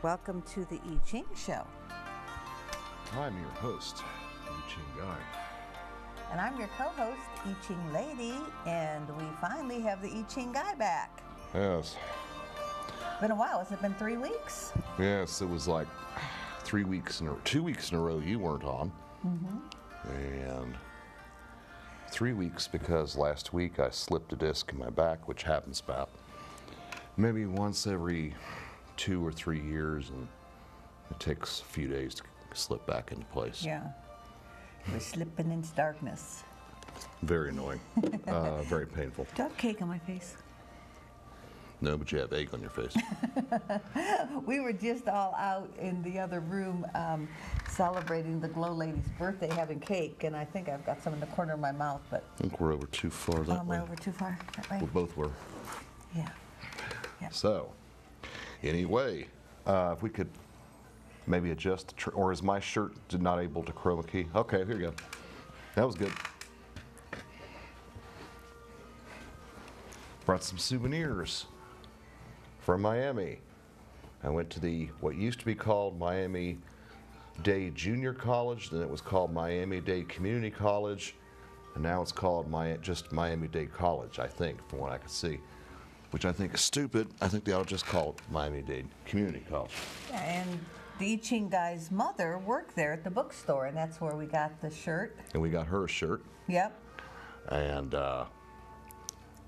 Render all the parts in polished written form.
Welcome to the I Ching Show. I'm your host, I Ching Guy. And I'm your co-host, I Ching Lady, and we finally have the I Ching Guy back. Yes. Been a while. Has it been 3 weeks? Yes, it was like 2 weeks in a row you weren't on. And 3 weeks because last week I slipped a disc in my back, which happens about maybe once every 2 or 3 years, and it takes a few days to slip back into place. Yeah. We're slipping into darkness. Very annoying. Very painful. Do I have cake on my face? No, but you have egg on your face. We were just all out in the other room celebrating the Glow Lady's birthday, having cake, and I think I've got some in the corner of my mouth, but... I think we're over too far that am way. I over too far that way? We both were. Yeah. So, anyway, if we could maybe adjust, or is my shirt not able to chroma key? Okay, here you go. That was good. Brought some souvenirs from Miami. I went to what used to be called Miami-Dade Junior College, then it was called Miami-Dade Community College, and now it's called just Miami-Dade College, I think, from what I could see. Which I think is stupid. I think they ought to just call it Miami-Dade Community College. Yeah, and the I Ching Guy's mother worked there at the bookstore, and that's where we got the shirt. And we got her a shirt. Yep. And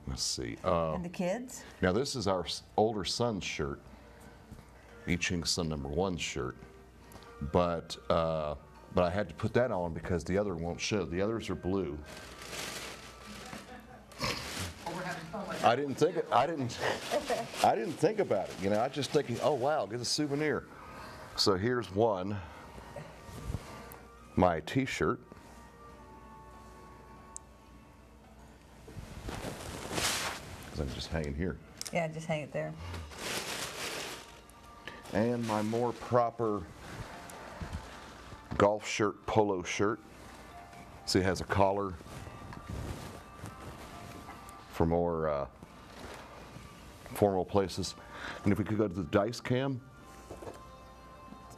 let's see. And the kids. Now this is our older son's shirt, I Ching's son number 1's shirt, but I had to put that on because the other won't show. The others are blue. I didn't think about it. You know, I was just thinking, oh wow, get a souvenir. So here's one, my T-shirt. Because I'm just hanging here. Yeah, just hang it there. And my more proper golf shirt, polo shirt. See, it has a collar for more formal places. And if we could go to the dice cam.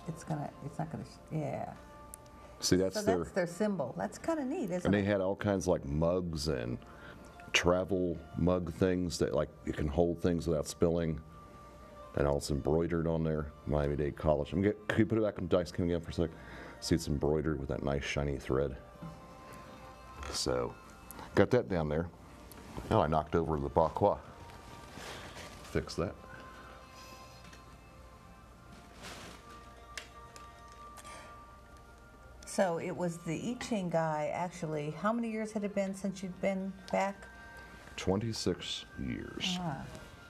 It's not gonna, yeah. See, that's their symbol. That's kind of neat, isn't it? And they had all kinds of like mugs and travel mug things that like you can hold things without spilling. And all it's embroidered on there, Miami-Dade College. Can you put it back on the dice cam again for a sec? See, it's embroidered with that nice shiny thread. So, got that down there. Oh, I knocked over the Bakwa. Fix that. So it was the I Ching Guy, actually. How many years had it been since you'd been back? 26 years. Ah.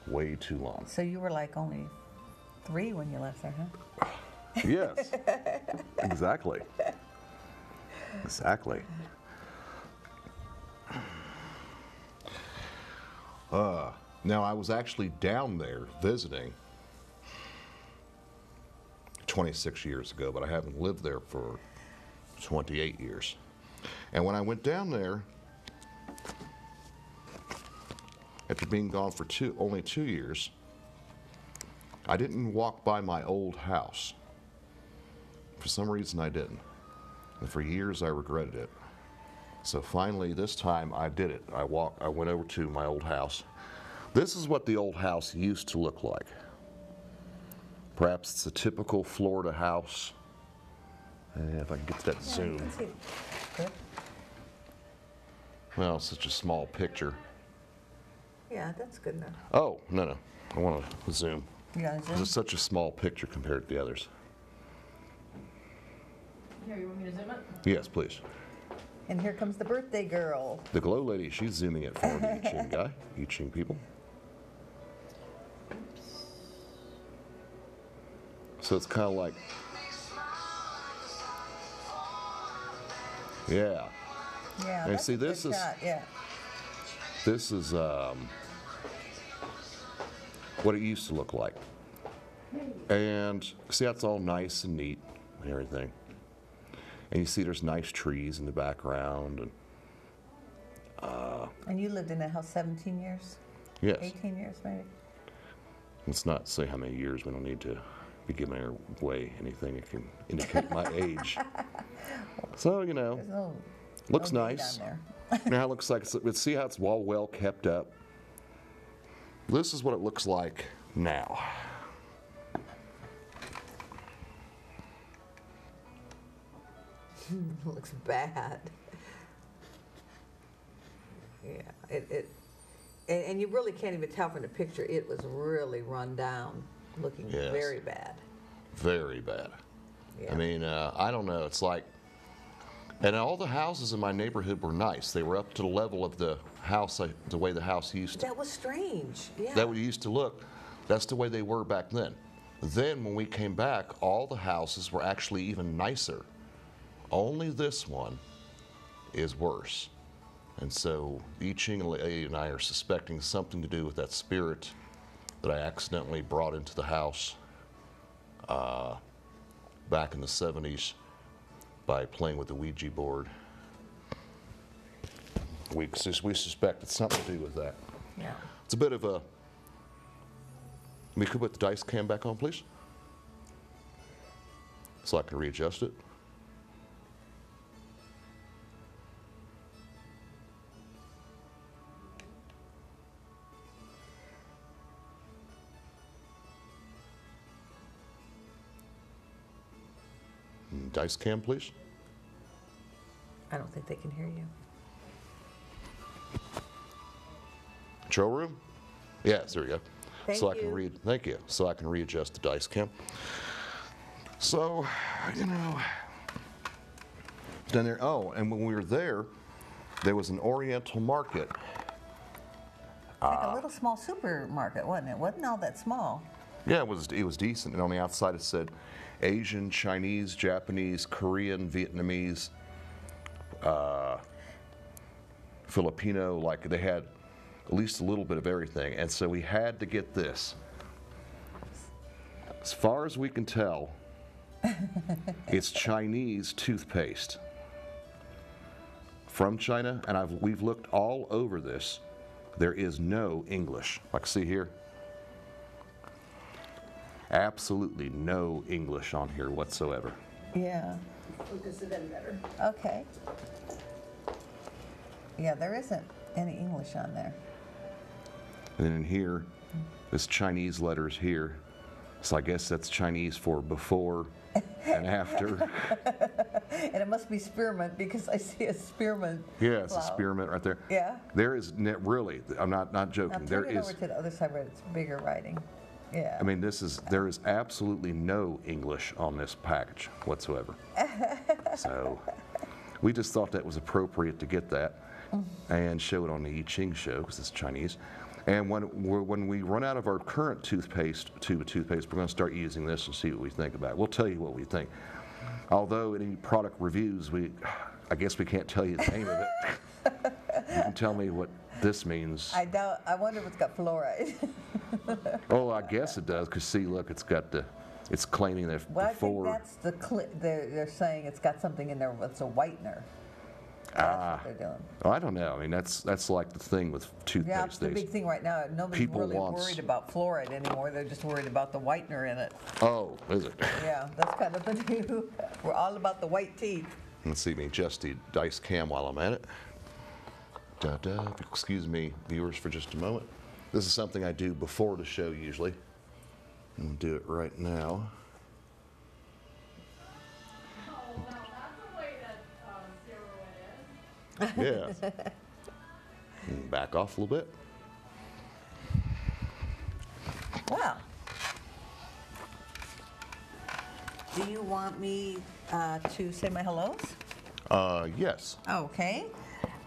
Way too long. So you were like only 3 when you left there, huh? Yes. Exactly. Exactly. Now, I was actually down there visiting 26 years ago, but I haven't lived there for 28 years. And when I went down there, after being gone for only 2 years, I didn't walk by my old house. For some reason, I didn't. And for years, I regretted it. So finally, this time, I did it. I went over to my old house. This is what the old house used to look like. Perhaps it's a typical Florida house. And if I can get to that zoom. I can see. Good. Well, it's such a small picture. Yeah, that's good enough. Oh, no. I want to zoom. You got to zoom? It's such a small picture compared to the others. Here, you want me to zoom it? Yes, please. And here comes the birthday girl. The Glow Lady, she's zooming it for me, I Ching Guy, I Ching people. So it's kind of like, yeah. Yeah, And that's see, a good this is shot, yeah. this is what it used to look like. And see, that's all nice and neat and everything. And you see there's nice trees in the background. And you lived in that house 17 years? Yes. 18 years, maybe? Let's not say how many years, we don't need to be giving away anything that can indicate my age. So, There's no, looks no date nice. on there. Now it looks like, let's see how it's well kept up. This is what it looks like now. Looks bad. Yeah, and you really can't even tell from the picture. It was really run down, looking Yes. very bad. Very bad. Yeah. I mean, I don't know. It's like, and all the houses in my neighborhood were nice. They were up to the level of the house, the way the house used to. That was strange. Yeah. That way it used to look. That's the way they were back then. Then when we came back, all the houses were actually even nicer. Only this one is worse. And so I Ching and I are suspecting something to do with that spirit that I accidentally brought into the house back in the 70s by playing with the Ouija board. We suspect it's something to do with that. Yeah. It's a bit of a... We could put the dice cam back on, please? So I can readjust it. Dice cam, please. I don't think they can hear you. Control room? Yes, there we go. Thank so I can you. thank you. So I can readjust the dice cam. So, down there, oh, and when we were there was an Oriental market. Like a little small supermarket, wasn't it? Wasn't all that small. Yeah, it was decent. And on the outside it said Asian, Chinese, Japanese, Korean, Vietnamese, Filipino, like they had at least a little bit of everything. And so we had to get this. As far as we can tell, it's Chinese toothpaste from China, and we've looked all over this. There is no English. Like see here, absolutely no English on here whatsoever. Yeah. Focus it in better. Okay. Yeah, there isn't any English on there. And then in here, this Chinese letters here. So I guess that's Chinese for before and after. And it must be spearmint because I see a spearmint. Yeah, it's a flower. spearmint right there. Yeah. There is really, I'm not Now joking. turn There it is, over to the other side where it's bigger writing. Yeah. I mean, there is absolutely no English on this package whatsoever. So we just thought that was appropriate to get that and show it on the I Ching Show because it's Chinese. And when we run out of our current tube of toothpaste, we're going to start using this and see what we think about it. We'll tell you what we think. Although in any product reviews, I guess we can't tell you the name of it. You can tell me what this means. I wonder if it's got fluoride. Oh, I guess it does, because see, look, it's claiming that Well, before. I think that's they're saying it's got something in there that's a whitener. That's what they're doing. Oh, I don't know. I mean, that's like the thing with toothpaste. Yeah, it's the big thing right now. Nobody's People really wants- worried about fluoride anymore. They're just worried about the whitener in it. Oh, is it? Yeah, that's kind of the new. We're all about the white teeth. Let's see me adjust the dice cam while I'm at it. Excuse me, viewers, for just a moment. This is something I do before the show usually. I'm going to do it right now. Oh, well, that's the way that zero it is. Yeah. And back off a little bit. Wow. Do you want me to say my hellos? Yes. Okay.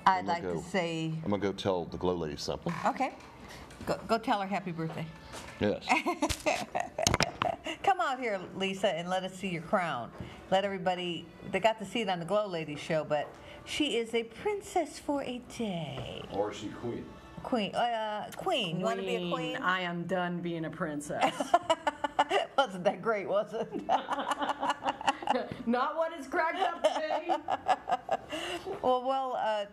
I'd I'm like gonna to go- say, I'm going to go tell the Glow Lady something. okay, go tell her happy birthday. Yes. Come out here, Lisa, and let us see your crown. Let everybody, they got to see it on the Glow Lady show, but she is a princess for a day. Or is she queen? Queen. Queen. You want to be a queen? I am done being a princess. Wasn't that great, was it? Not what it's cracked up to be. Well, I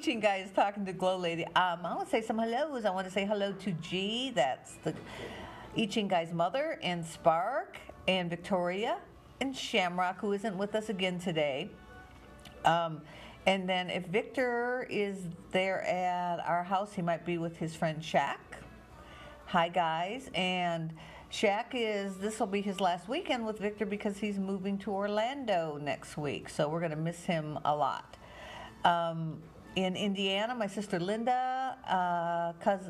Ching guy is talking to Glow Lady. I want to say some hellos. I want to say hello to G. That's the I Ching guy's mother, and Spark, and Victoria and Shamrock, who isn't with us again today. And then if Victor is there at our house, he might be with his friend Shaq. Hi, guys. And Shaq this will be his last weekend with Victor because he's moving to Orlando next week. So we're going to miss him a lot. In Indiana, my sister Linda,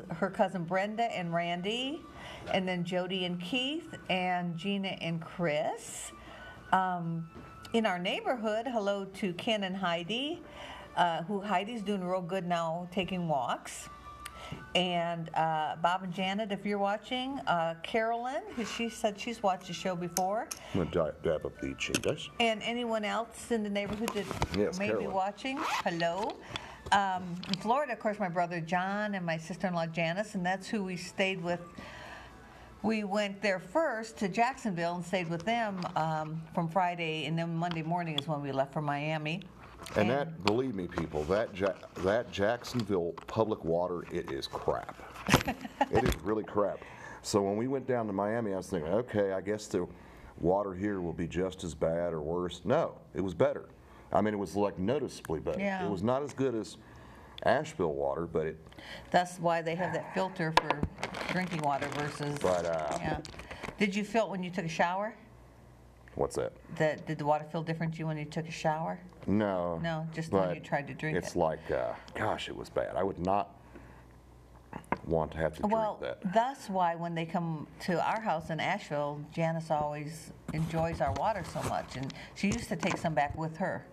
her cousin Brenda and Randy, and then Jody and Keith, and Gina and Chris. In our neighborhood, hello to Ken and Heidi, Heidi's doing real good now, taking walks. And Bob and Janet, if you're watching, Carolyn, she said she's watched the show before. I'm going to dab up the I Ching, guys. And anyone else in the neighborhood that may be Carolyn. watching, hello. In Florida, of course, my brother John and my sister-in-law Janice, and that's who we stayed with. We went there first to Jacksonville and stayed with them from Friday, and then Monday morning is when we left for Miami. And that, believe me, people, that Jacksonville public water, it is crap. It is really crap. So when we went down to Miami, I was thinking, okay, I guess the water here will be just as bad or worse. No, it was better. I mean, it was like noticeably better. Yeah. It was not as good as Asheville water, but it. That's why they have that filter for drinking water versus. But yeah. Did you feel it when you took a shower? What's that? Did the water feel different to you when you took a shower? No. No, just when you tried to drink it. It's like, gosh, it was bad. I would not want to have to drink that. That's why when they come to our house in Asheville, Janice always enjoys our water so much, and she used to take some back with her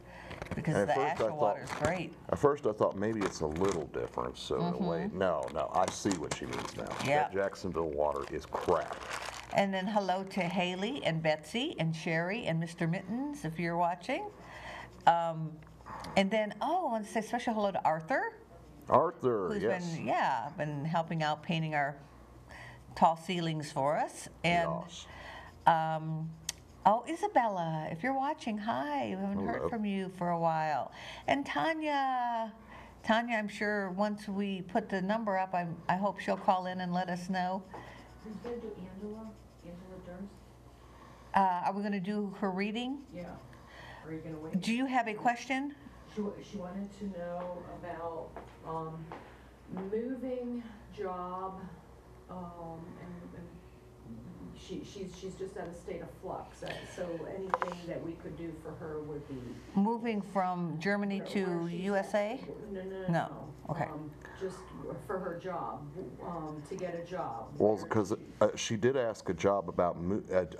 because And at the first I Asheville thought- water is great. At first, I thought maybe it's a little different. So in a way, no, I see what she means now. Yeah. That Jacksonville water is crap. And then hello to Haley and Betsy and Sherry and Mr. Mittens, if you're watching. And then, I want to say special hello to Arthur, Arthur, who's yes. been helping out painting our tall ceilings for us. And Yes. Isabella, if you're watching, hi. We haven't heard Hello. from you for a while. And Tanya, I'm sure once we put the number up, I hope she'll call in and let us know. Who's going to do Angela? Angela Derms? Are we going to do her reading? Yeah. Are you going to wait? Do you have a question? She wanted to know about moving job, and she's just at a state of flux. So anything that we could do for her would be Moving from Germany to where she's USA? at. No. Okay. Just for her job, to get a job. Well, because she did ask a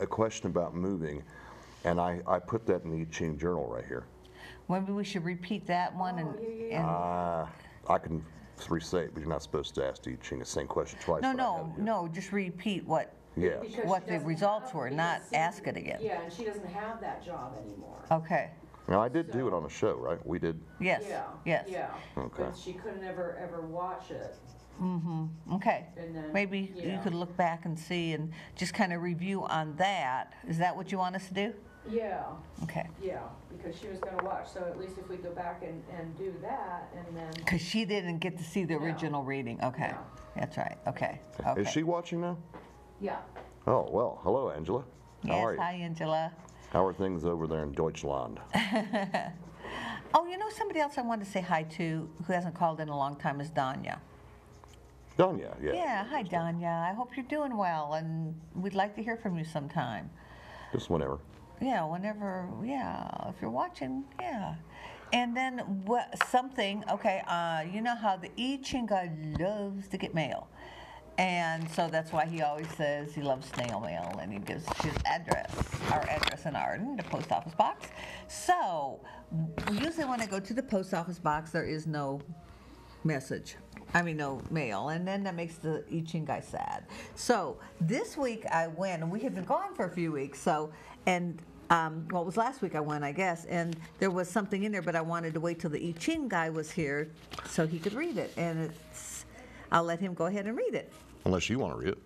question about moving, and I put that in the I Ching journal right here. Maybe we should repeat that one I can re-say it, but you're not supposed to ask the I Ching the same question twice. but I have it. no, just repeat what Yes. Because what she the doesn't results have- were, because not see, ask it again. Yeah, and she doesn't have that job anymore. Okay. Now, I did do it on the show, right? We did. Yes. Yeah. Yes. Yeah. Okay. But she couldn't ever watch it. Okay. And then, Maybe you yeah. could look back and see and just kind of review on that. Is that what you want us to do? Yeah. Okay. Yeah, because she was gonna watch, so at least if we go back and do that, and then, Because she didn't get to see the No. original reading. Okay. No. That's right. Okay. Okay. Is she watching now? yeah. Oh, well, hello, Angela. How Yes. are you? Hi, Angela. How are things over there in Deutschland? Oh, somebody else I wanted to say hi to who hasn't called in a long time is Danya. Danya, yeah. Yeah. Hi, Danya. I hope you're doing well, and we'd like to hear from you sometime. Just whenever. Yeah, whenever, if you're watching, yeah. And then you know how the I Ching guy loves to get mail. And so that's why he always says he loves snail mail, and he gives his address, our address in Arden, the post office box. So usually when I go to the post office box, there is no no mail, and then that makes the I Ching guy sad. So this week I went, and we had been gone for a few weeks, it was last week I went, I guess, and there was something in there, but I wanted to wait till the I Ching guy was here so he could read it, and I'll let him go ahead and read it. Unless you want to read it,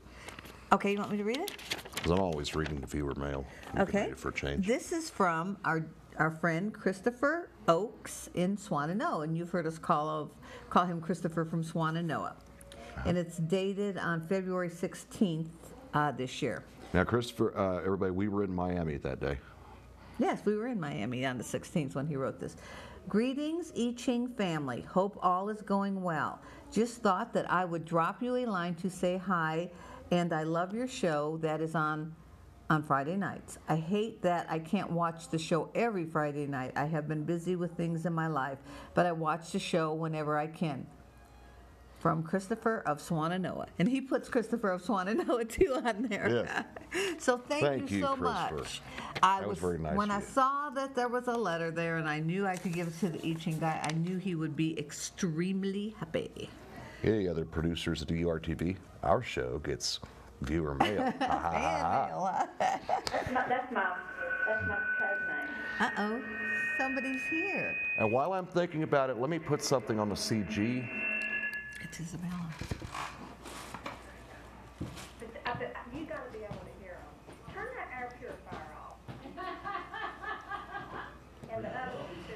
Okay, you want me to read it? because I'm always reading the viewer mail. You can Okay. read it for a change. This is from our friend Christopher Oakes in Swananoa, and you've heard us call him Christopher from Swananoa. And it's dated on February 16th this year. Now, Christopher, everybody, we were in Miami that day. Yes, we were in Miami on the 16th when he wrote this. Greetings, I Ching family. Hope all is going well. Just thought that I would drop you a line to say hi, and I love your show that is on Friday nights. I hate that I can't watch the show every Friday night. I have been busy with things in my life, but I watch the show whenever I can. From Christopher of Swananoa. And he puts Christopher of Swananoa too on there. Yes. So thank you so much. That was very nice When of I you. saw that there was a letter there and I knew I could give it to the I Ching guy, I knew he would be extremely happy. Hey, other producers at URTV, our show gets viewer mail. That's my code name. Uh-oh, somebody's here. And while I'm thinking about it, let me put something on the CG. It's Isabella. You got to be able to hear them. Turn that air purifier off. And the other one too.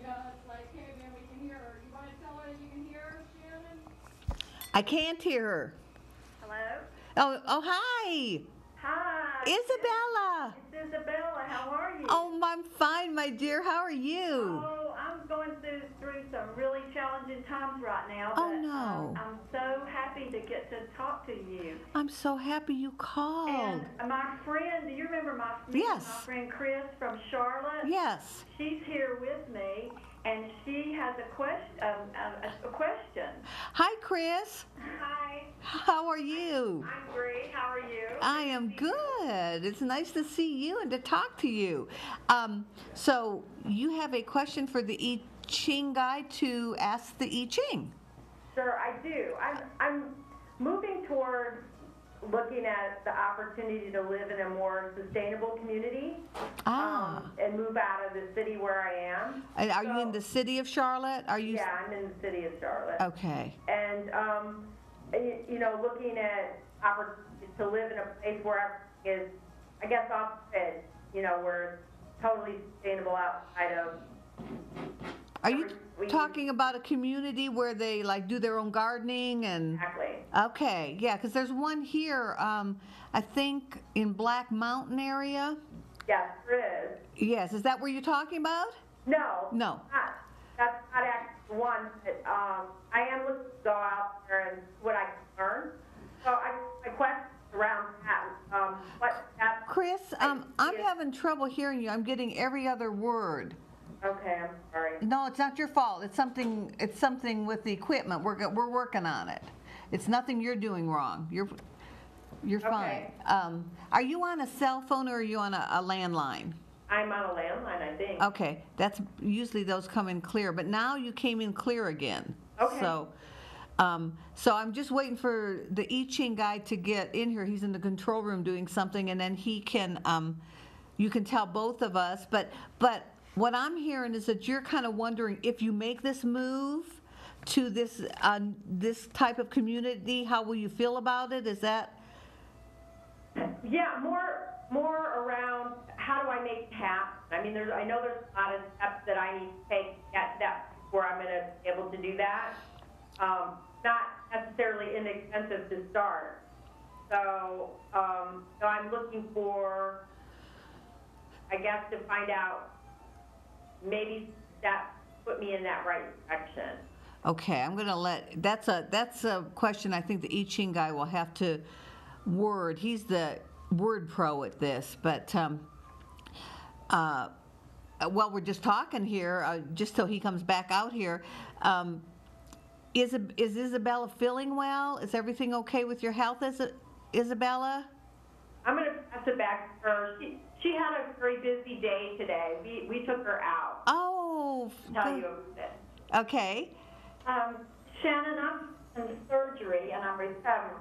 Yeah, it's like, hey, man, we can hear her. You want to tell her you can hear her, Shannon? I can't hear her. Hello? Oh, hi. Hi. Isabella. It's Isabella. How are you? Oh, I'm fine, my dear. How are you? Oh, I'm going through some really challenging times right now. Oh, but, no. I'm so happy to get to talk to you. I'm so happy you called. And my friend, do you remember my Yes. friend Chris from Charlotte? Yes. She's here with me, and she has a question. Hi, Chris. Hi. How are you? I'm great. How are you? I am good. It's nice to see you and to talk to you. So you have a question for the I Ching guy to ask the I Ching. Sure, I do. I'm moving toward looking at the opportunity to live in a more sustainable community and move out of the city where I am. And are you in the city of Charlotte? Are you? Yeah, I'm in the city of Charlotte. Okay. And, looking at opportunities to live in a place where is, I guess, off-grid, where it's totally sustainable outside of. Are you talking about a community where they like do their own gardening and? Exactly. Okay, yeah, because there's one here, I think in Black Mountain area. Yes, there is. Yes, is that where you're talking about? No. No. That's not actually the one. But, I am looking to go out there and see what I can learn. So my question around that. Chris, I'm having trouble hearing you. I'm getting every other word. Okay, I'm sorry. No, it's not your fault. It's something with the equipment. We're working on it. It's nothing you're doing wrong. You're fine. Okay. Are you on a cell phone or are you on a landline? I'm on a landline, I think. Okay, that's usually those come in clear, but now you came in clear again. Okay. So I'm just waiting for the I Ching guy to get in here. He's in the control room doing something, and then he can, you can tell both of us. But what I'm hearing is that you're kind of wondering if you make this move to this type of community, how will you feel about it? Is that? Yeah, more around how do I make it happen? I mean, I know there's a lot of steps that I need to take to get that where I'm going to be able to do that. Not necessarily inexpensive to start. So I'm looking for, I guess, to find out maybe that put me in that right direction. Okay, I'm going to that's a question I think the I Ching guy will have to word. He's the word pro at this, but while we're just talking here, just till he comes back out here, is Isabella feeling well? Is everything okay with your health, Isabella? I'm going to pass it back to her. She had a very busy day today. We took her out. Oh. Tell you this. Okay. Shannon, I'm in surgery and I'm recovering.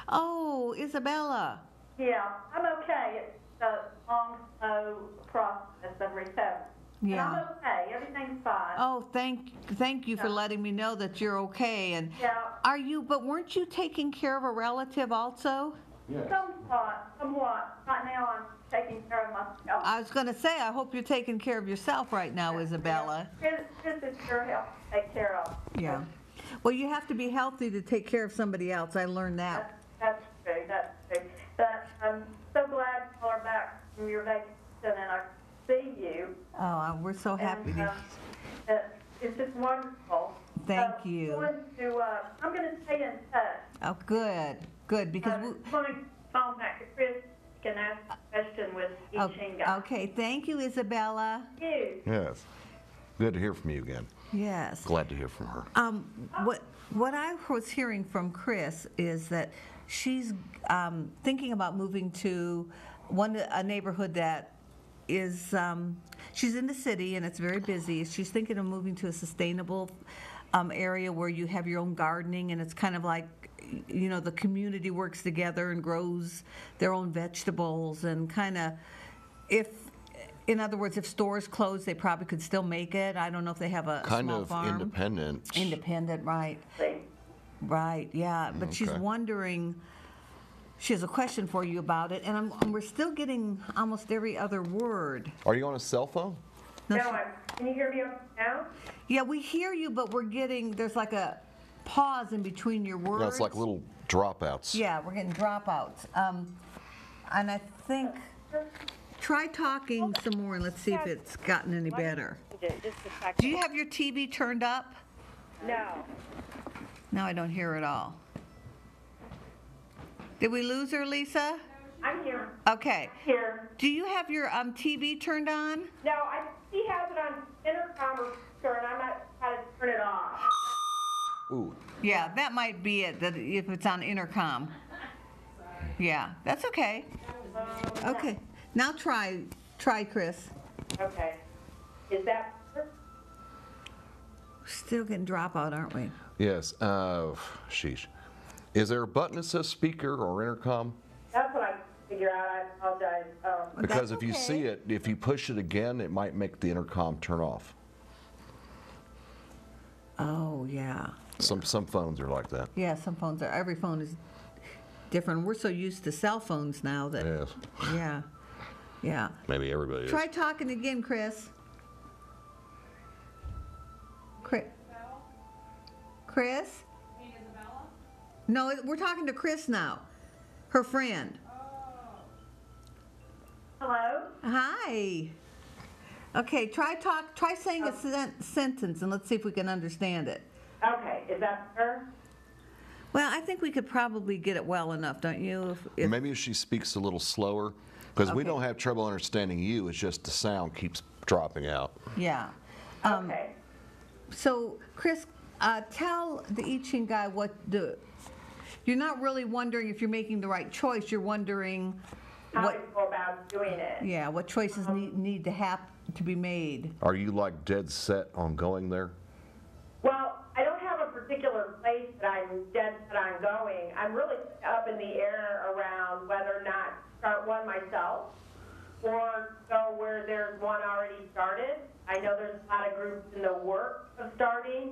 Oh, Isabella. Yeah, I'm okay. It's a long, slow process of recovery. Yeah. And I'm okay. Everything's fine. Oh, thank you for letting me know that you're okay. And Yeah. But weren't you taking care of a relative also? Yes. Somewhat. Right now I'm taking care of myself. I was going to say, I hope you're taking care of yourself right now, Isabella. This is your help to take care of. Yeah. Well, you have to be healthy to take care of somebody else. I learned that. That's true. That's true. But I'm so glad you are back from your vacation and I see you. Oh, we're so happy And, to. it's just wonderful. Thank you. I'm going to stay in touch. Oh, good, because I just want to phone back to Chris. Can ask a question with I Ching guy. okay. Thank you, Isabella. Thank you. Yes. Good to hear from you again. Yes. Glad to hear from her. What I was hearing from Chris is that she's thinking about moving to a neighborhood that is she's in the city and it's very busy. She's thinking of moving to a sustainable area where you have your own gardening and it's kind of like, you know, the community works together and grows their own vegetables and kind of, in other words, if stores close, they probably could still make it. I don't know if they have a Kind small of farm. independent. Independent, right. Right, yeah. But she's Okay. wondering, she has a question for you about it, and we're still getting almost every other word. Are you on a cell phone? No, No, can you hear me now? yeah, we hear you, but there's like a pause in between your words. No, it's like little dropouts. Yeah, we're getting dropouts. And I think, try talking some more and let's see if it's gotten any better. Just a second. Do you have your TV turned up? No. No, I don't hear it all. Did we lose her, Lisa? I'm here. Okay. Here. Do you have your TV turned on? No, he has it on intercom or speaker, and I'm not how to turn it off. Ooh. Yeah, that might be it, that if it's on intercom. Yeah, that's okay. Okay. Now try, Chris. Okay. Is that? Still getting dropout, aren't we? Yes. Sheesh. Is there a button that says speaker or intercom? That's what I figure out. I apologize. Because That's if you okay. see it, if you push it again, it might make the intercom turn off. Oh, yeah. Some phones are like that. Yeah, some phones are, every phone is different. We're so used to cell phones now that, Yes. yeah, yeah. Maybe everybody Try is. talking again, Chris. Chris? No, we're talking to Chris now, her friend. Hello? Hi. Okay, try saying a sentence and let's see if we can understand it. Okay. Is that her? Well, I think we could probably get it well enough, don't you? If Maybe if she speaks a little slower, because we Okay. don't have trouble understanding you. It's just the sound keeps dropping out. yeah. Okay. So, Chris, tell the I Ching guy you're not really wondering if you're making the right choice. You're wondering How to go about doing it. yeah, what choices need to be made. Are you like dead set on going there? Well, I don't have a particular place that I'm dead set on going. I'm really up in the air around whether or not to start one myself or go where there's one already started. I know there's a lot of groups in the work of starting,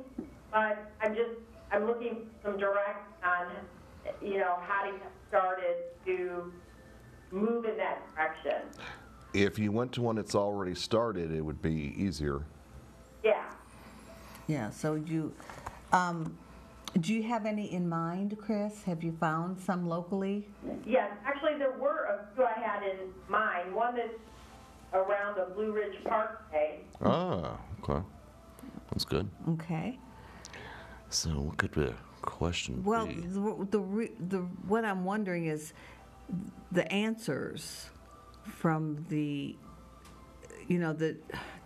but I'm looking for some direction on, how to get started to move in that direction. If you went to one that's already started, it would be easier. Yeah. Yeah, so do you have any in mind, Chris? Have you found some locally? Yes, actually there were a few I had in mind. One that's around the Blue Ridge Parkway. Ah, okay. That's good. Okay. So what could the question Well, be? what I'm wondering is the answers from the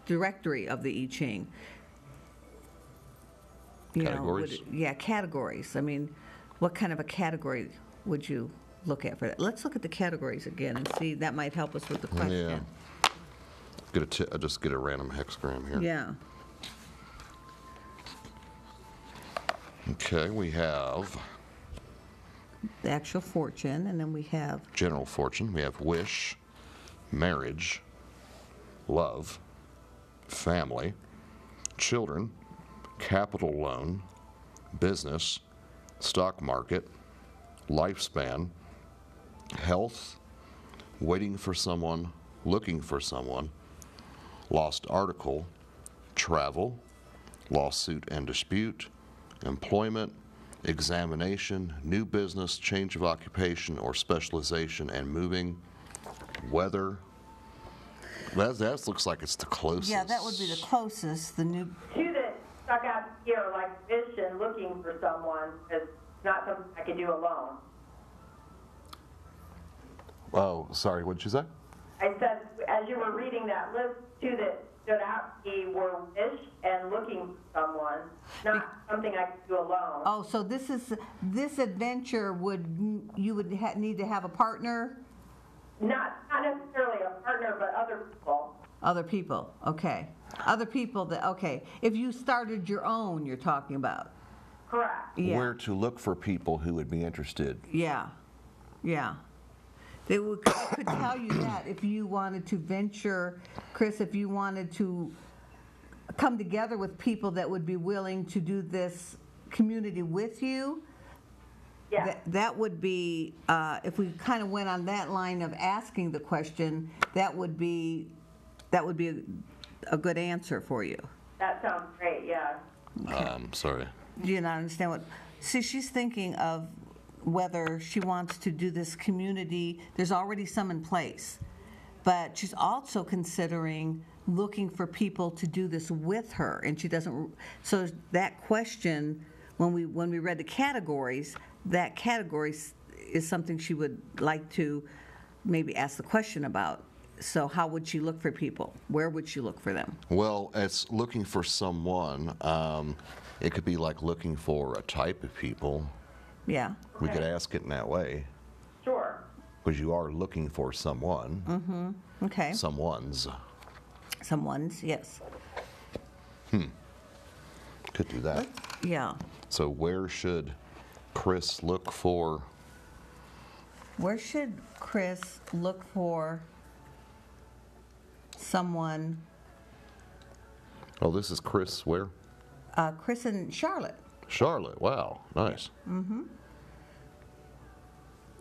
directory of the I Ching. Categories? Categories. I mean, what kind of a category would you look at for that? Let's look at the categories again and see. That might help us with the question. Yeah. I'll just get a random hexagram here. Yeah. Okay, we have The actual fortune, and then we have general fortune. We have wish, marriage, love, family, children, capital loan, business, stock market, lifespan, health, waiting for someone, looking for someone, lost article, travel, lawsuit and dispute, employment, examination, new business, change of occupation or specialization, and moving, weather. That looks like it's the closest. Yeah, that would be the closest. The new. Two that stuck out here, like vision, looking for someone, is not something I could do alone. Oh, sorry, what did you say? I said, as you were reading that list, two that stood out to me were wish and looking for someone, not something I could do alone. Oh, so this adventure you would need to have a partner? Not necessarily a partner, but other people. Other people, okay. Other people okay. If you started your own, you're talking about. Correct. Yeah. Where to look for people who would be interested. Yeah, yeah. They could tell you that if you wanted to venture, Chris, if you wanted to come together with people that would be willing to do this community with you. Yeah. That would be, if we kind of went on that line of asking the question, that would be a good answer for you. That sounds great, yeah. Sorry. Do you not understand what? See, she's thinking of whether she wants to do this community. There's already some in place, but she's also considering looking for people to do this with her, and she doesn't. So that question, when we read the categories, that category is something she would like to maybe ask the question about. So how would she look for people? Where would she look for them? Well, it's looking for someone. It could be like looking for a type of people. Yeah. We could ask it in that way. Sure. Because you are looking for someone. Mm-hmm. Okay. Someone's. Someone's, yes. Could do that. Yeah. So where should Chris look for? Where should Chris look for someone? Oh, this is Chris where? Chris and Charlotte. Charlotte. Wow. Nice. Mm-hmm.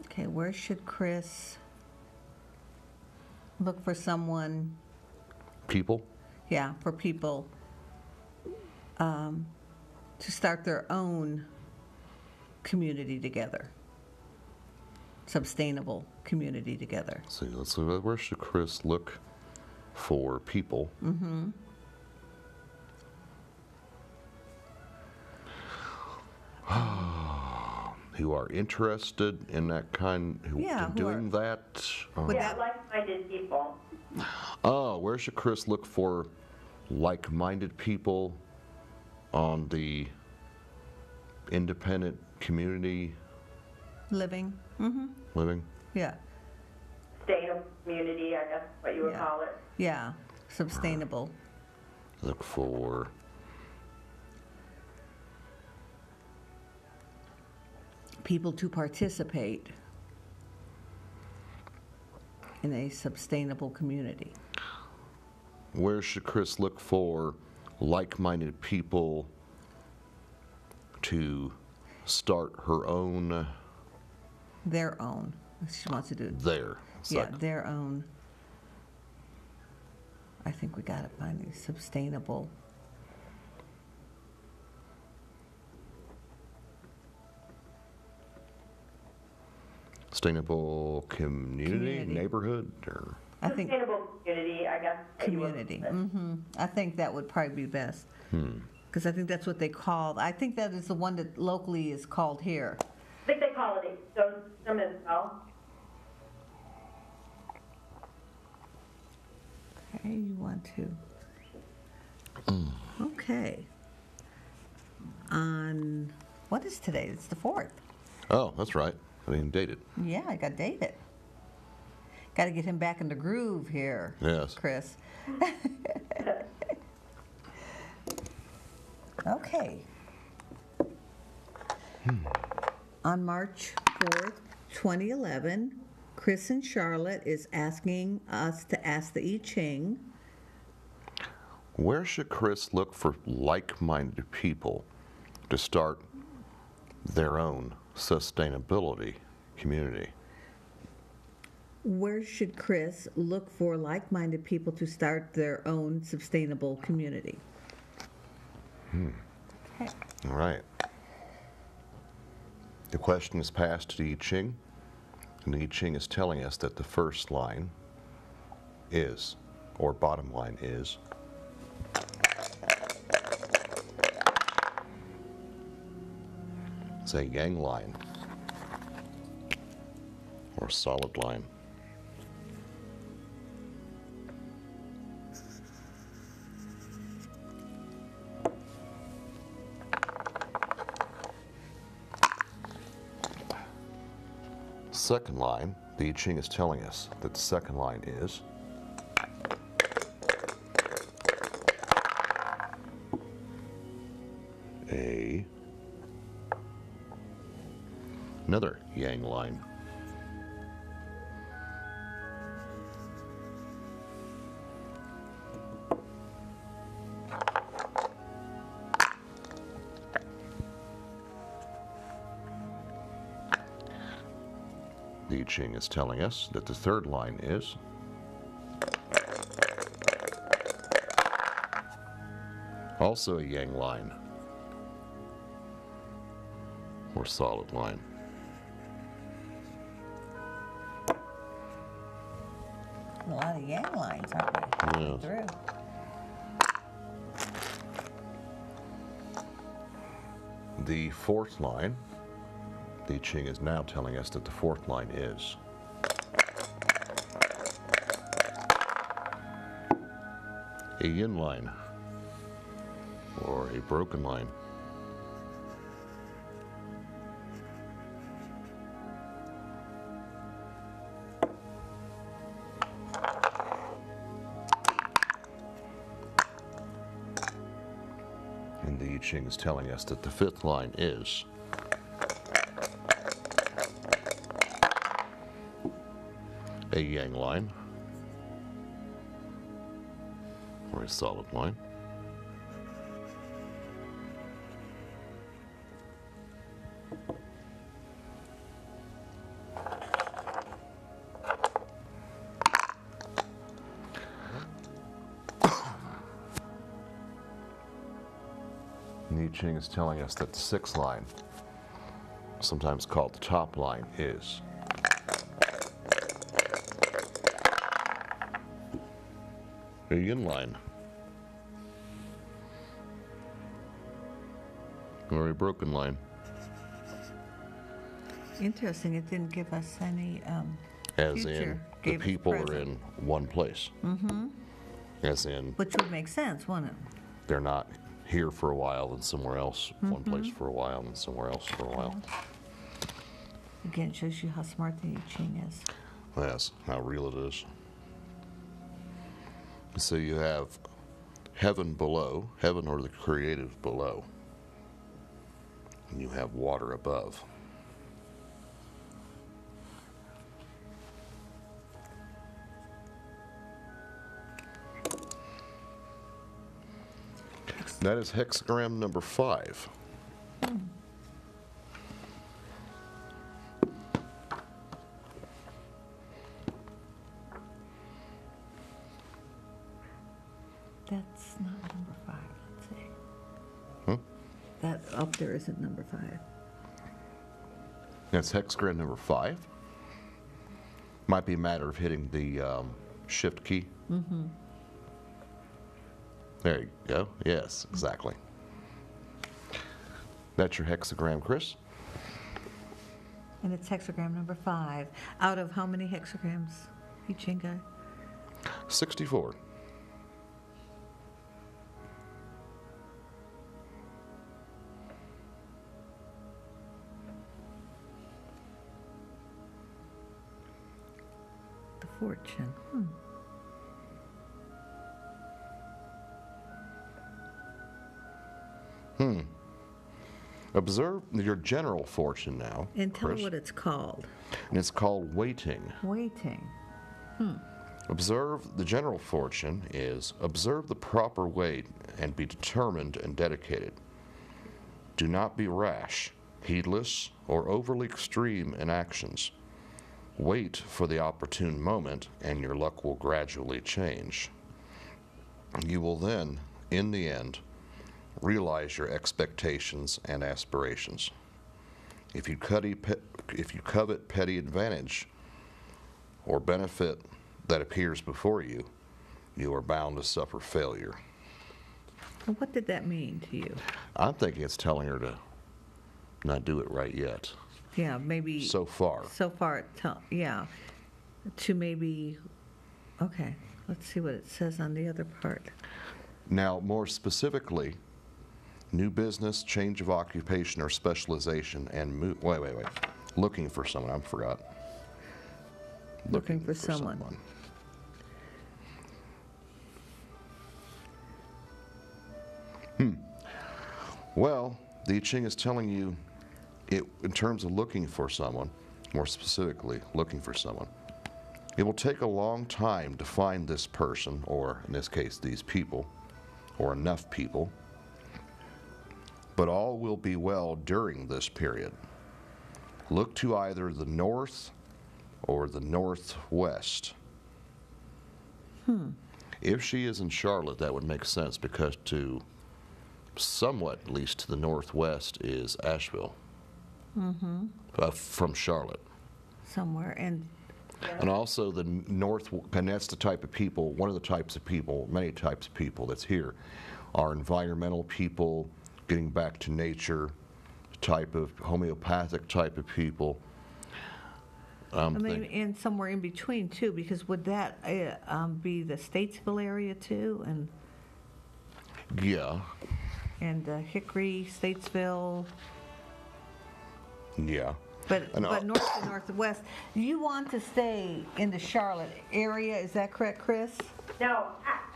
Okay, where should Chris look for someone? People? Yeah, for people to start their own community together. Sustainable community together. Let's see. Where should Chris look for people? Mm-hmm. Who are interested in that kind, doing that? Yeah, like-minded people. Oh, where should Chris look for like-minded people on the independent community Living. Mm-hmm. living? Yeah. Sustainable community, I guess is what you would call it. Yeah. Sustainable. Look for People to participate in a sustainable community. where should Chris look for like-minded people to start her own? Their own. She wants to do Their. Yeah, their own. I think we got to find a sustainable. Sustainable community, neighborhood, or I think Sustainable community, I guess. that you would community. call it. Mm-hmm. I think that would probably be best. Because I think that's what they call. I think that is the one that locally is called here. I think they call it a ecosystem as well. Okay, you want to. Okay. On what is today? It's the 4th. oh, that's right. I didn't date it. Yeah, I got dated. Got to get him back in the groove here. Yes. Chris. Okay. On March 4th, 2011, Chris and Charlotte is asking us to ask the I Ching. Where should Chris look for like-minded people to start their own sustainability community? Where should Chris look for like-minded people to start their own sustainable community? Okay. All right. The question is passed to I Ching, and I Ching is telling us that the first line is, or bottom line is, it's a yang line, or solid line. Second line, the I Ching is telling us that the second line is another yang line. The I Ching is telling us that the third line is also a yang line, or solid line. A lot of yang lines, aren't we? Yes. Through. The fourth line, the I Ching is now telling us that the fourth line is a yin line, or a broken line. And the I Ching is telling us that the fifth line is a yang line, or a solid line. And the I Ching is telling us that the sixth line, sometimes called the top line, is a yin line, or a broken line. Interesting, it didn't give us any As future. in, the Gave us people are present. in one place. Mm-hmm. As in, Which would make sense, wouldn't it? they're not here for a while and somewhere else, one place for a while and somewhere else for a while. Again, it shows you how smart the I Ching is. That's how real it is. So you have heaven below, heaven or the creative below, and you have water above. That is hexagram number 5. That's not number 5, let's see. Huh? That up there isn't number 5. That's hexagram number 5. Might be a matter of hitting the shift key. Mm-hmm. There you go. Yes, exactly. That's your hexagram, Chris. And it's hexagram number 5. Out of how many hexagrams, I Ching guy? 64. The fortune. Observe your general fortune now, And tell Chris. me what it's called. And it's called waiting. Waiting. Observe the general fortune is observe the proper way and be determined and dedicated. Do not be rash, heedless, or overly extreme in actions. Wait for the opportune moment and your luck will gradually change. You will then, in the end, realize your expectations and aspirations. If you covet petty advantage or benefit that appears before you, you are bound to suffer failure. Well, what did that mean to you? I'm thinking it's telling her to not do it right yet. Yeah, maybe. So far. So far, yeah. To maybe, okay, let's see what it says on the other part. Now, more specifically, new business, change of occupation or specialization, and wait. Looking for someone, I forgot. Looking for someone. Well, the I Ching is telling you, in terms of looking for someone, more specifically, looking for someone, it will take a long time to find this person, or in this case, these people, or enough people, but all will be well during this period. Look to either the north or the northwest. If she is in Charlotte, that would make sense, because to somewhat, at least to the northwest, is Asheville. From Charlotte. Somewhere, and also the north, and that's the type of people, one of the types of people, many types of people that's here, are environmental people, getting back to nature, type of homeopathic type of people. and somewhere in between too, because would that be the Statesville area too, and Yeah. Hickory, Statesville? Yeah. But north to northwest, you want to stay in the Charlotte area, is that correct, Chris? No,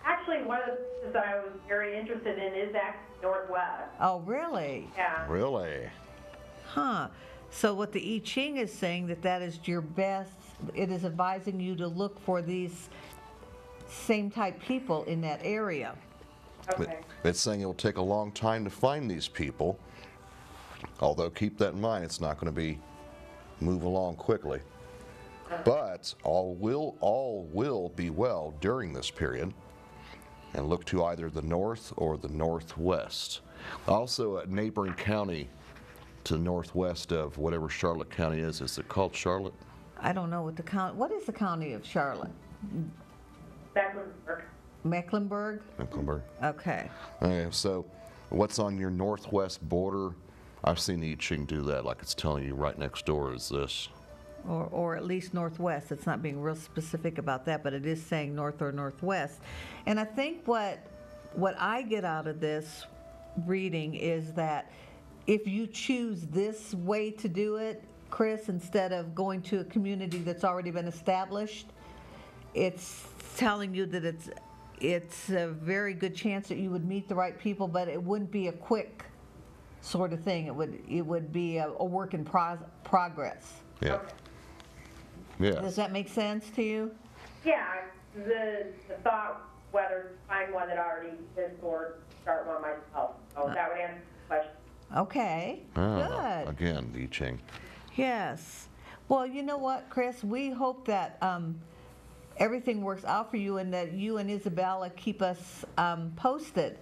actually, one of the places that I was very interested in is actually Northwest. Oh, really? Yeah. Really? Huh. So what the I Ching is saying, that is your best, it is advising you to look for these same type people in that area. Okay. It's saying it will take a long time to find these people, although keep that in mind, it's not going to move along quickly. But all will be well during this period, and look to either the north or the northwest. Also, a neighboring county to the northwest of whatever Charlotte County is it called Charlotte? I don't know what is the county of Charlotte? Mecklenburg. Mecklenburg? Mecklenburg. Okay. Okay, so what's on your northwest border? I've seen the I Ching do that, like it's telling you right next door is this. Or at least northwest. It's not being real specific about that, but it is saying north or northwest. And I think what I get out of this reading is that if you choose this way to do it, Chris, instead of going to a community that's already been established, it's telling you that it's a very good chance that you would meet the right people, but it wouldn't be a quick sort of thing. It would be a work in progress. Yeah. Okay. Yeah. Does that make sense to you? Yeah, the thought whether to find one that already exists or start one myself. So that would answer the question. Okay, good. Again, the I Ching. Yes. Well, you know what, Chris? We hope that everything works out for you, and that you and Isabella keep us posted.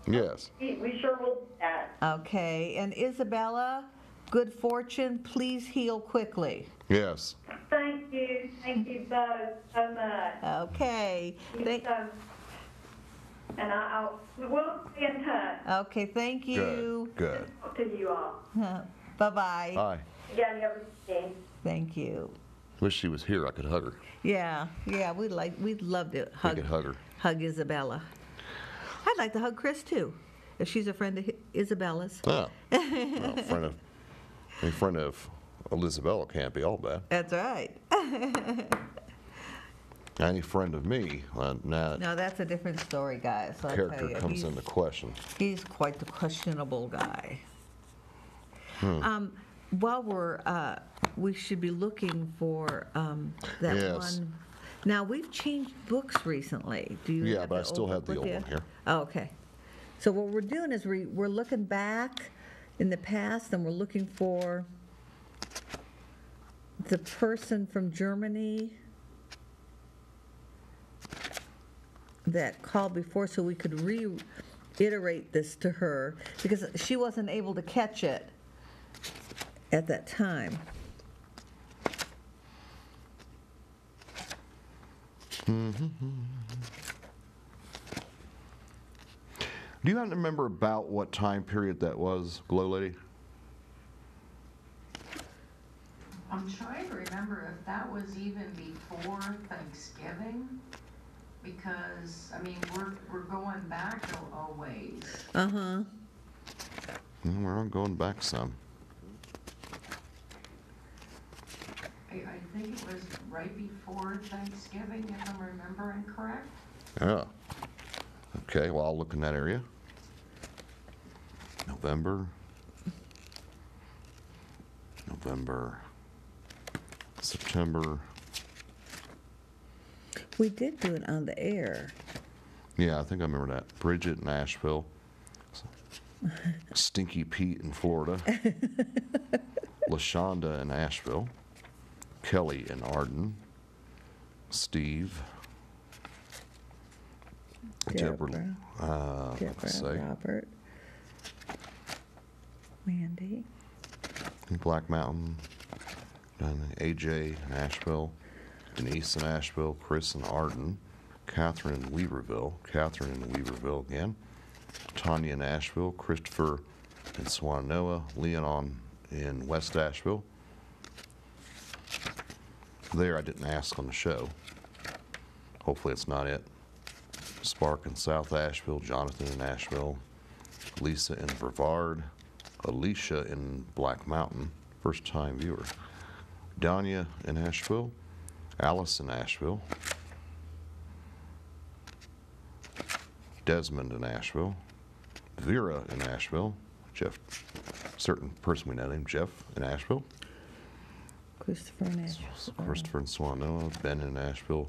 Yes. We sure will do that. Okay. And Isabella, good fortune. Please heal quickly. Yes. Thank you both so much. Okay. And we'll stay in touch. Okay, thank you. Good. Talk to you all. Bye-bye. Bye. Again, everything. Thank you. Wish she was here. I could hug her. Yeah, we'd love to I could hug her. hug Isabella. I'd like to hug Chris too, if she's a friend of Isabella's. Oh. Well, a friend of Elizabeth can't be all bad. That's right. Any friend of me, now No, that's a different story, guys. I'll tell character you. comes into question. He's quite the questionable guy. While we should be looking for that Yes. one. Now, we've changed books recently. Do you Yeah, have but I the still old have the book old with one you? here. Oh, okay. So what we're doing is we're looking back in the past, and we're looking for the person from Germany that called before, so we could reiterate this to her, because she wasn't able to catch it. at that time. Do you happen to remember about what time period that was, Glow Lady? I'm trying to remember if that was even before Thanksgiving, because, I mean, we're going back a ways. Uh-huh. We're going back some. I think it was right before Thanksgiving, if I'm remembering correct. Yeah. Okay, well, I'll look in that area. November, September. We did do it on the air. Yeah, I think I remember that. Bridget in Asheville. Stinky Pete in Florida. LaShonda in Asheville. Kelly in Arden. Steve. Deborah. Let's say. Robert. Mandy. Black Mountain. And AJ in Asheville. Denise in Asheville. Chris in Arden. Catherine in Weaverville. Catherine in Weaverville again. Tanya in Asheville. Christopher in Swannanoa. Leon in West Asheville. There I didn't ask on the show. Hopefully it's not it. Spark in South Asheville. Jonathan in Asheville. Lisa in Brevard. Alicia in Black Mountain. First time viewer. Danya in Asheville. Alice in Asheville. Desmond in Asheville. Vera in Asheville. Jeff, certain person we know named Jeff in Asheville. Christopher in Asheville. Christopher in Swannanoa. Ben in Asheville.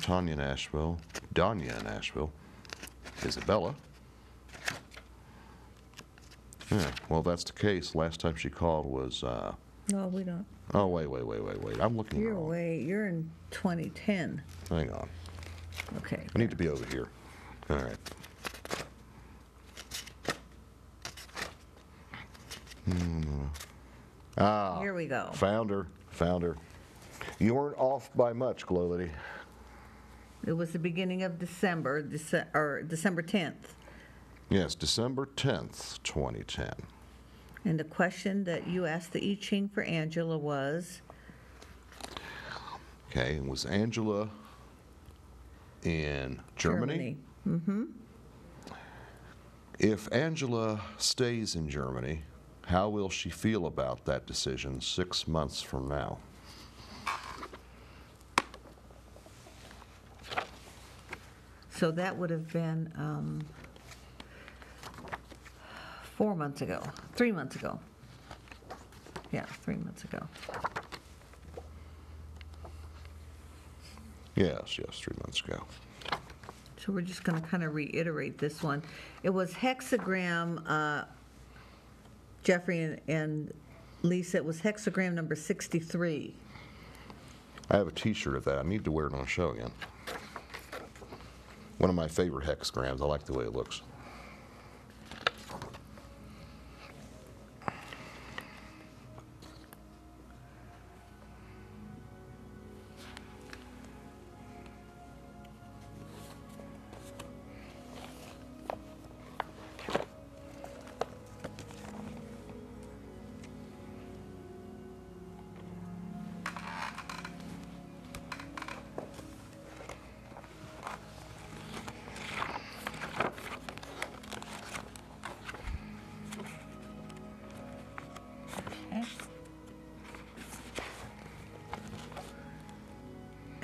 Tanya in Asheville. Danya in Asheville. Isabella. Yeah, well, if that's the case. Last time she called was. No, we don't. Oh, wait. I'm looking You're wrong. You're in 2010. Hang on. Okay. I need to be over here. All right. Here we go. Found her. You weren't off by much, Glow Lady. It was the beginning of December, or December 10th. Yes, December 10th, 2010. And the question that you asked the I Ching for Angela was? Okay, was Angela in Germany? Mm-hmm. If Angela stays in Germany, how will she feel about that decision 6 months from now? So that would have been 4 months ago, 3 months ago. Yeah, 3 months ago. Yes, 3 months ago. So we're just going to kind of reiterate this one. It was hexagram, Jeffrey and Lisa, it was hexagram number 63. I have a t-shirt of that. I need to wear it on a show again. One of my favorite hexagrams. I like the way it looks.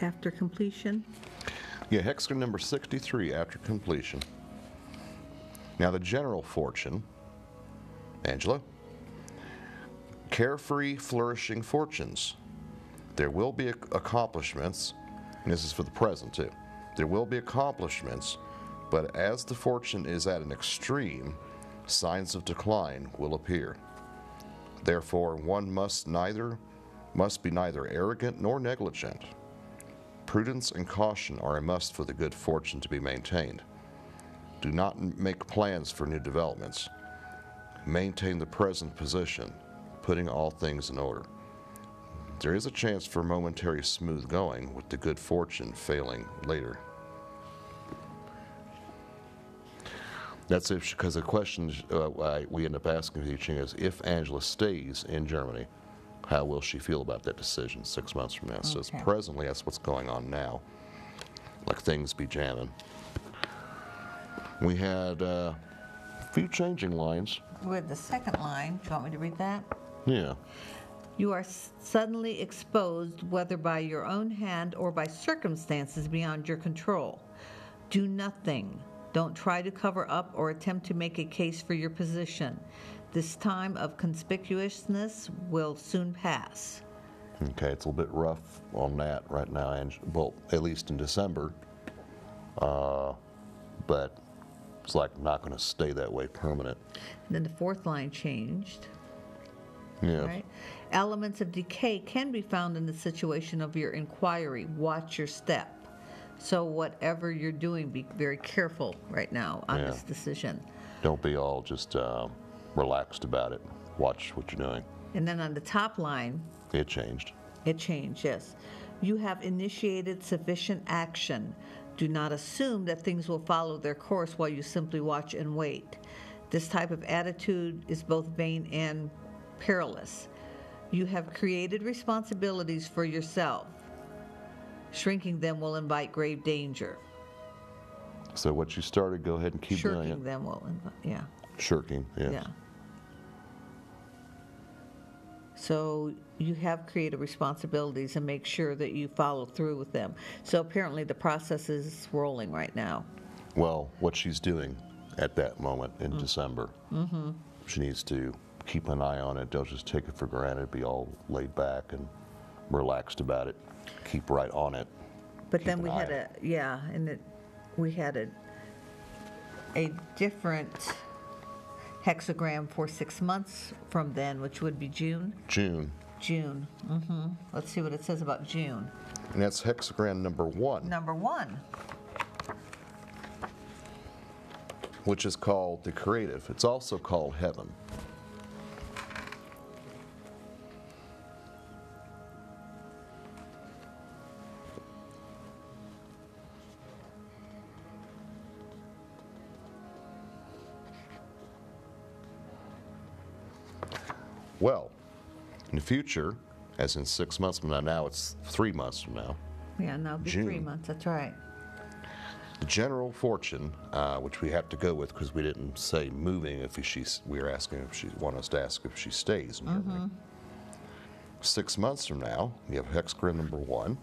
After completion? Yeah, hexagram number 63, after completion. Now the general fortune, Angela, carefree, flourishing fortunes. There will be accomplishments, and this is for the present too. There will be accomplishments, but as the fortune is at an extreme, signs of decline will appear. Therefore, one must be neither arrogant nor negligent. Prudence and caution are a must for the good fortune to be maintained. Do not make plans for new developments. Maintain the present position. putting all things in order. There is a chance for momentary smooth going, with the good fortune failing later. That's if, because the question we end up asking the I Ching is, if Angela stays in Germany, how will she feel about that decision 6 months from now? So it's presently, that's what's going on now. Like things be jamming. We had a few changing lines. With the second line, do you want me to read that? Yeah. You are suddenly exposed, whether by your own hand or by circumstances beyond your control. Do nothing. Don't try to cover up or attempt to make a case for your position. This time of conspicuousness will soon pass. Okay, it's a little bit rough on that right now, well, at least in December. But it's like not going to stay that way permanent. And then the fourth line changed. Yeah. Right? Elements of decay can be found in the situation of your inquiry. Watch your step. So whatever you're doing, be very careful right now on this decision. Don't be all just relaxed about it. Watch what you're doing. And then on the top line, It changed. it changed, yes. You have initiated sufficient action. Do not assume that things will follow their course while you simply watch and wait. This type of attitude is both vain and perilous. You have created responsibilities for yourself. Shrinking them will invite grave danger. So what you started, go ahead and keep doing Shirking it. them will invite, yeah. Shirking, yes. Yeah. So you have created responsibilities and make sure that you follow through with them. So apparently the process is rolling right now. Well, what she's doing at that moment in December, she needs to keep an eye on it. Don't just take it for granted, be all laid back and relaxed about it. Keep right on it. But Keep then an we eye had on it. we had a different hexagram for 6 months from then, which would be June. June. June. Let's see what it says about June. And that's hexagram number 1, Number 1. which is called the creative. It's also called heaven. Well, in the future, as in 6 months from now it's 3 months from now, Yeah, now it'll be 3 June. months. That's right. the general fortune, which we have to go with because we didn't say moving, we were asking if she want us to ask if she stays in Germany. 6 months from now, we have hexagram number 1.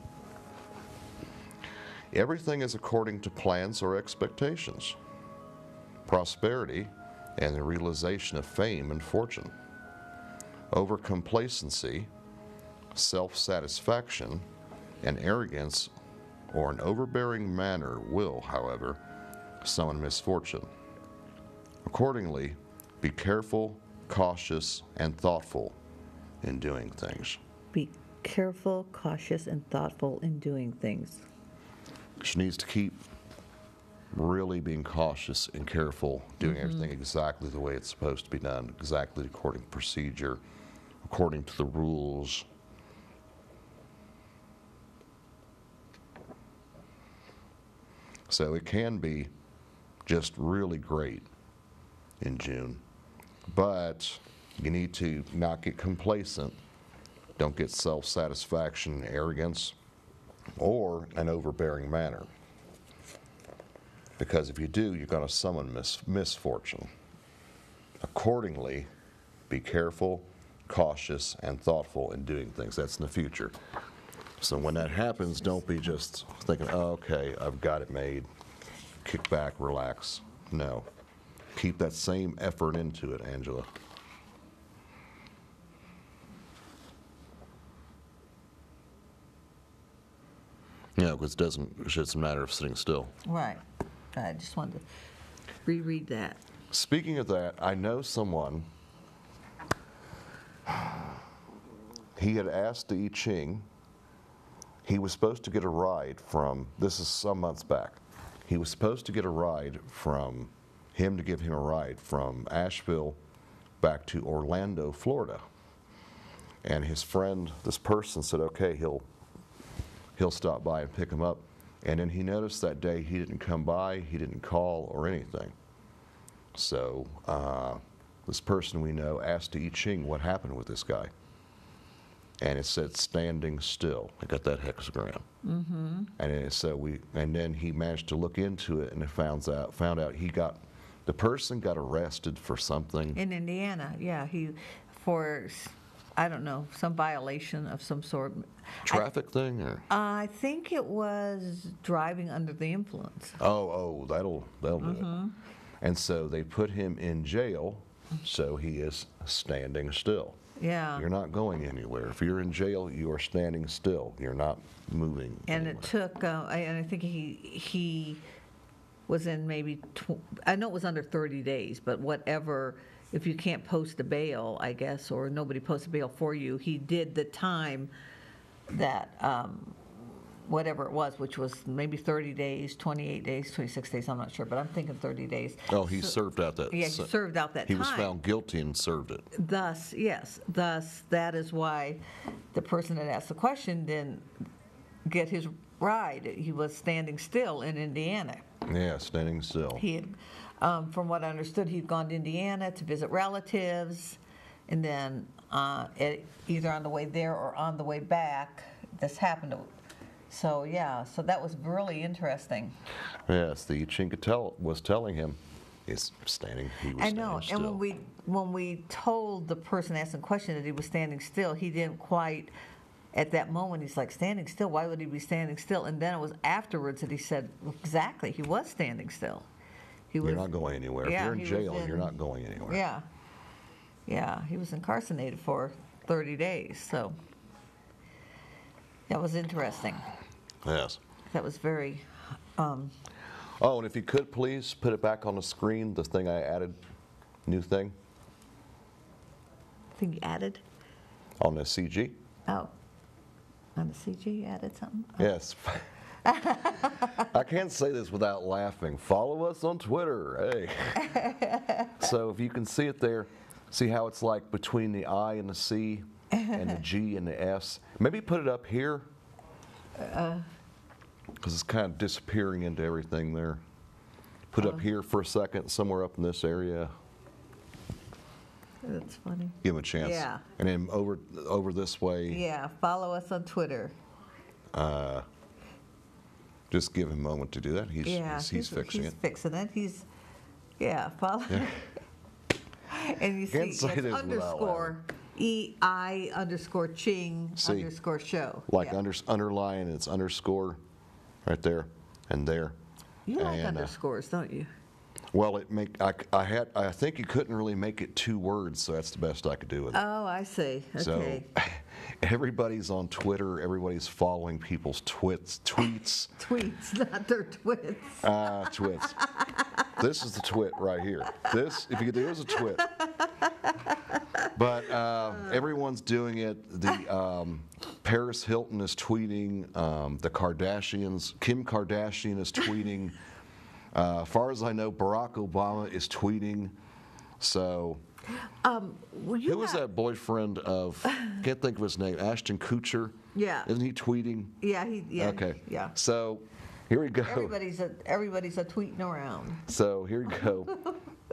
Everything is according to plans or expectations. Prosperity and the realization of fame and fortune. Over complacency, self-satisfaction, and arrogance or an overbearing manner will, however, summon misfortune. Accordingly, be careful, cautious, and thoughtful in doing things. Be careful, cautious, and thoughtful in doing things. She needs to keep really being cautious and careful, doing everything exactly the way it's supposed to be done, exactly according to procedure, according to the rules. So it can be just really great in June, but you need to not get complacent. Don't get self-satisfaction, arrogance, or an overbearing manner. Because if you do, you're going to summon misfortune. Accordingly, be careful, cautious, and thoughtful in doing things. That's in the future. So when that happens, don't be just thinking, oh, okay, I've got it made. Kick back, relax. No. Keep that same effort into it, Angela. Yeah, because it's just a matter of sitting still. Right. I just wanted to reread that. Speaking of that, I know someone, he had asked the I Ching, he was supposed to get a ride from, this is some months back, he was supposed to get a ride from him to give him a ride from Asheville back to Orlando, Florida. And his friend, this person, said, okay, he'll stop by and pick him up. And then he noticed that day he didn't come by, he didn't call or anything. So this person we know asked I Ching what happened with this guy. And it said standing still. I got that hexagram. Mm-hmm. And then he managed to look into it, and it found out the person got arrested for something In Indiana, yeah, I don't know, some violation of some sort. traffic thing, or I think it was driving under the influence. that'll do it. And so they put him in jail. So he is standing still. Yeah. You're not going anywhere. If you're in jail, you are standing still. You're not moving. And anywhere. it took, and I think he was in maybe, I know it was under 30 days, but whatever, if you can't post a bail, I guess, or nobody posts a bail for you, he did the time that, whatever it was, which was maybe 30 days, 28 days, 26 days, I'm not sure, but I'm thinking 30 days. Oh, he served out that. Yeah, he served out that He time. was found guilty and served it. Thus, that is why the person that asked the question didn't get his ride. He was standing still in Indiana. Yeah, standing still. He had, from what I understood, he'd gone to Indiana to visit relatives, and then either on the way there or on the way back, this happened to. So yeah, so that was really interesting. Yes, the I Ching was telling him he's standing. He was I know, standing and still. when we told the person asking the question that he was standing still, he didn't quite. At that moment, he's like, standing still? Why would he be standing still? And then it was afterwards that he said, exactly, he was standing still. You're not going anywhere. Yeah, if you're in jail, you're not going anywhere. Yeah. Yeah, he was incarcerated for 30 days, so that was interesting. Yes. That was very, Oh, and if you could please put it back on the screen, the thing I added, new thing, I think you added, on the CG. oh, on the CG you added something? Yes. I can't say this without laughing. Follow us on Twitter. Hey. So if you can see it there, see how it's like between the I and the C and the G and the S. Maybe put it up here. Because it's kind of disappearing into everything there. Put it up here for a second, somewhere up in this area. That's funny. Give him a chance. Yeah. And then over this way. Yeah, follow us on Twitter. Just give him a moment to do that. He's fixing it. He's fixing it. Follow. Yeah. And you Can't see say it's this without _EI_Ching_show. Like Yeah. Underline, it's underscore right there and there. You like and, underscores, don't you? Well, I think you couldn't really make it 2 words, so that's the best I could do with it. Oh, I see. Okay. So everybody's on Twitter. Everybody's following people's tweets. Tweets, not their twits. Twits. This is the twit right here. This, if you could do, is a twit. But everyone's doing it. The Paris Hilton is tweeting. The Kardashians. Kim Kardashian is tweeting. As far as I know, Barack Obama is tweeting. So, who was that boyfriend of? Can't think of his name. Ashton Kutcher. Yeah. Isn't he tweeting? Yeah, yeah. Okay. Yeah. So, here we go. Everybody's a tweeting around. So here we go.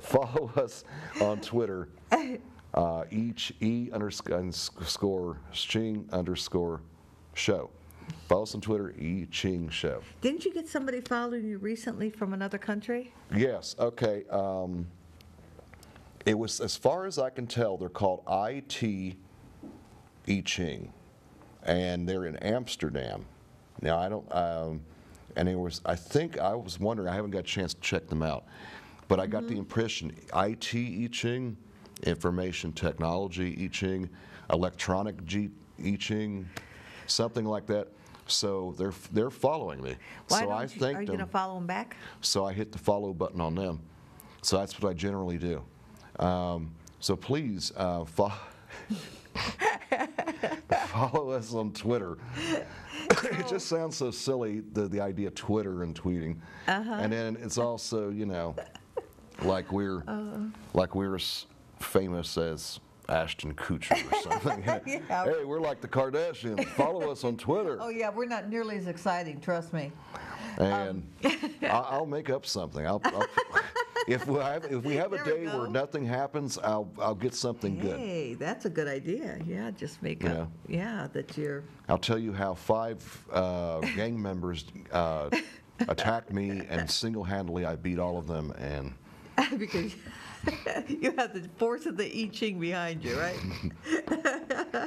Follow us on Twitter. _Ching_show. Follow us on Twitter, I Ching Show. Didn't you get somebody following you recently from another country? Yes. Okay. It was, as far as I can tell, they're called I Ching, and they're in Amsterdam. Now I don't. And it was. I think I was wondering. I haven't got a chance to check them out, but I got the impression IT I Ching, information technology I Ching, electronic I Ching, something like that. So they're following me. Why so don't I you, thanked are you them. going to follow them back? So I hit the follow button on them. So that's what I generally do. So please follow us on Twitter. It just sounds so silly, the idea of Twitter and tweeting. And then it's also, like we're as famous as Ashton Kutcher or something. Yeah. Hey, we're like the Kardashians. Follow us on Twitter. Oh yeah, we're not nearly as exciting. Trust me. And I'll make up something. If we have a There we day go. where nothing happens, I'll get something good. Hey, that's a good idea. Yeah, just make up. Yeah, that you're. I'll tell you how 5 gang members attacked me, and single-handedly I beat all of them. And Because you have the force of the I Ching behind you, right?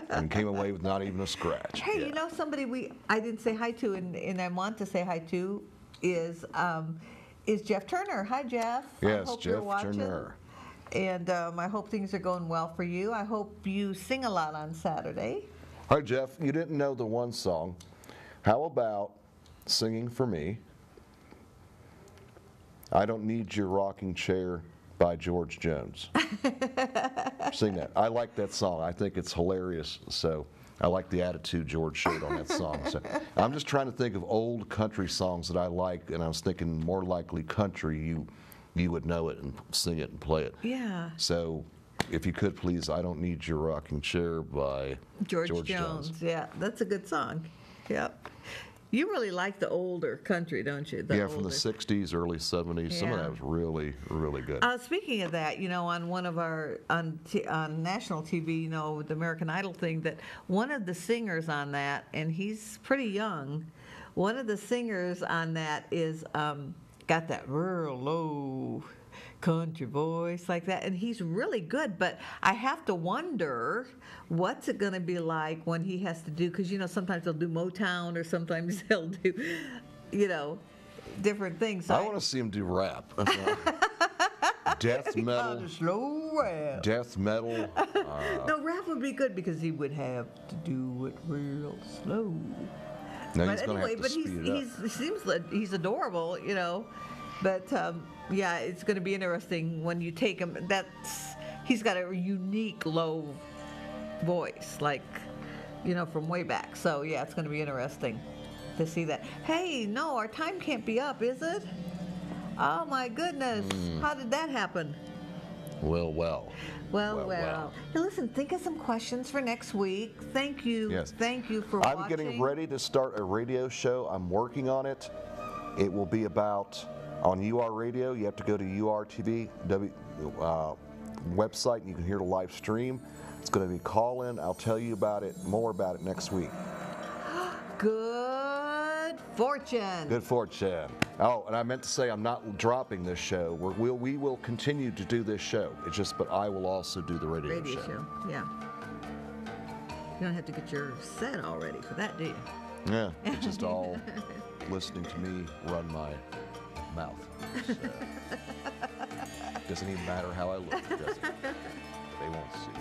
and came away with not even a scratch. Hey, Yeah. you know somebody I didn't say hi to, and I want to say hi to is Jeff Turner. Hi, Jeff. I Yes, hope you're Jeff watching. Turner. And I hope things are going well for you. I hope you sing a lot on Saturday. Hi, Jeff. You didn't know the one song. How about singing for me? I Don't Need Your Rocking Chair by George Jones. Sing that. I like that song. I think it's hilarious. So I like the attitude George showed on that song. So I'm just trying to think of old country songs that I like, and I was thinking more likely country, you would know it and sing it and play it. Yeah. So if you could please, I Don't Need Your Rocking Chair by George Jones. Yeah, that's a good song. Yep. You really like the older country, don't you? The Yeah, from the older. 60s, early 70s. Some of Yeah. that was really, really good. Speaking of that, you know, on one of our on national TV, you know, the American Idol thing, that one of the singers on that, and he's pretty young. One of the singers on that is got that real low country voice like that, and he's really good. But I have to wonder what's it going to be like when he has to do, because you know sometimes they'll do Motown or sometimes they'll do, you know, different things. So I want to see him do rap. Death metal. Slow rap. Death metal. No, rap would be good because he would have to do it real slow. No, But he's going to anyway, have to but speed it up. he seems like he's adorable, you know. But yeah, it's going to be interesting when you take him. He's got a unique low voice, like, you know, from way back. So yeah, it's going to be interesting to see that. Hey, no, our time can't be up, is it? Oh my goodness, how did that happen? Well. Well. Hey, listen, think of some questions for next week. Thank you. Yes. Thank you for watching. I'm getting ready to start a radio show. I'm working on it. It will be about, on UR Radio, you have to go to URTV website and you can hear the live stream. It's going to be call-in. I'll tell you more about it next week. Good fortune. Good fortune. Oh, and I meant to say I'm not dropping this show. We will continue to do this show. It's just, but I will also do the radio show. Yeah. You don't have to get your set all ready for that, do you? Yeah, it's just all listening to me run my mouth. So, doesn't even matter how I look, does it? They won't see.